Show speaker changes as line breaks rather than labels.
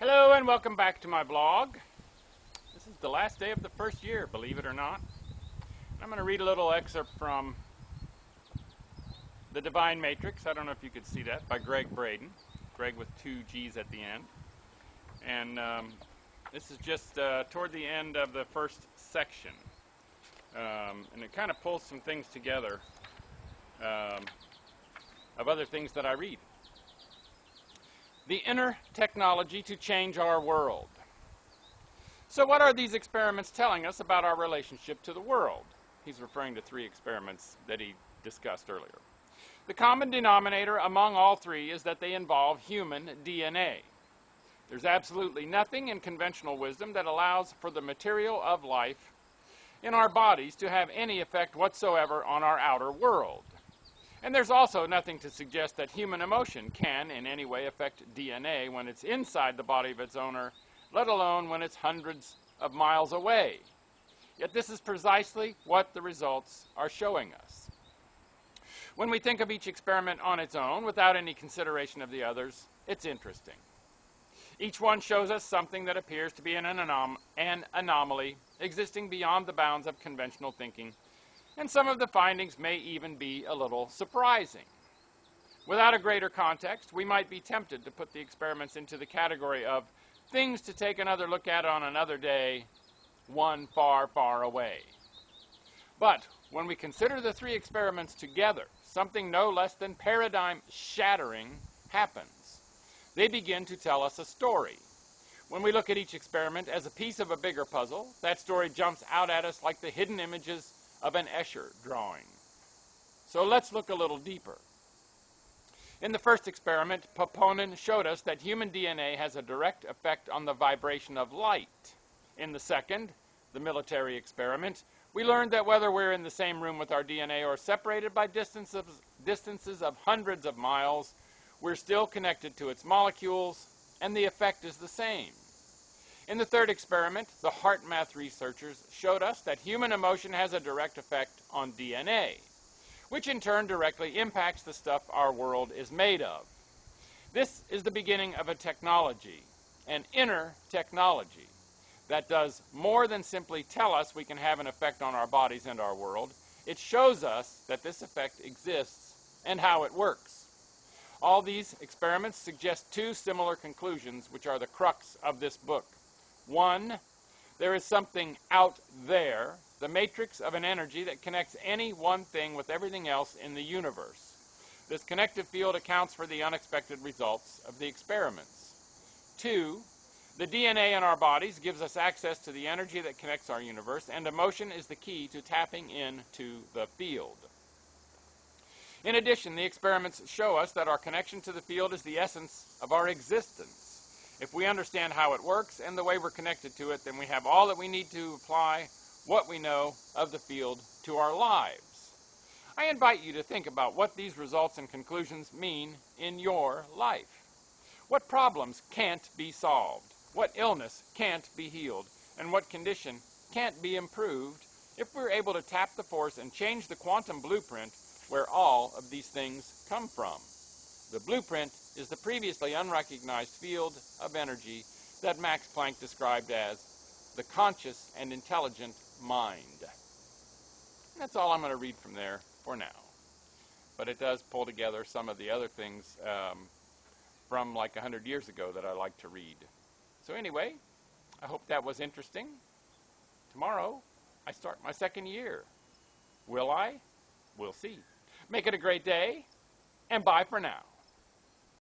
Hello and welcome back to my blog. This is the last day of the first year, believe it or not. I'm going to read a little excerpt from The Divine Matrix. I don't know if you could see that, by Gregg Braden. Gregg with two G's at the end. And this is just toward the end of the first section. And it kind of pulls some things together of other things that I read. The inner technology to change our world. So what are these experiments telling us about our relationship to the world? He's referring to 3 experiments that he discussed earlier. The common denominator among all 3 is that they involve human DNA. There's absolutely nothing in conventional wisdom that allows for the material of life in our bodies to have any effect whatsoever on our outer world. And there's also nothing to suggest that human emotion can in any way affect DNA when it's inside the body of its owner, let alone when it's hundreds of miles away. Yet this is precisely what the results are showing us. When we think of each experiment on its own, without any consideration of the others, it's interesting. Each one shows us something that appears to be an anomaly existing beyond the bounds of conventional thinking, and some of the findings may even be a little surprising. Without a greater context, we might be tempted to put the experiments into the category of things to take another look at on another day, one far, far away. But when we consider the 3 experiments together, something no less than paradigm-shattering happens. They begin to tell us a story. When we look at each experiment as a piece of a bigger puzzle, that story jumps out at us like the hidden images of an Escher drawing. So let's look a little deeper. In the first experiment, Poponin showed us that human DNA has a direct effect on the vibration of light. In the second, the military experiment, we learned that whether we're in the same room with our DNA or separated by distances of hundreds of miles, we're still connected to its molecules, and the effect is the same. In the third experiment, the heart math researchers showed us that human emotion has a direct effect on DNA, which in turn directly impacts the stuff our world is made of. This is the beginning of a technology, an inner technology, that does more than simply tell us we can have an effect on our bodies and our world. It shows us that this effect exists and how it works. All these experiments suggest 2 similar conclusions, which are the crux of this book. 1, there is something out there, the matrix of an energy that connects any one thing with everything else in the universe. This connective field accounts for the unexpected results of the experiments. 2, the DNA in our bodies gives us access to the energy that connects our universe, and emotion is the key to tapping into the field. In addition, the experiments show us that our connection to the field is the essence of our existence. If we understand how it works and the way we're connected to it, then we have all that we need to apply what we know of the field to our lives. I invite you to think about what these results and conclusions mean in your life. What problems can't be solved? What illness can't be healed? And what condition can't be improved if we're able to tap the force and change the quantum blueprint where all of these things come from? The blueprint is the previously unrecognized field of energy that Max Planck described as the conscious and intelligent mind. And that's all I'm going to read from there for now. But it does pull together some of the other things from like 100 years ago that I like to read. So anyway, I hope that was interesting. Tomorrow, I start my 2nd year. Will I? We'll see. Make it a great day, and bye for now.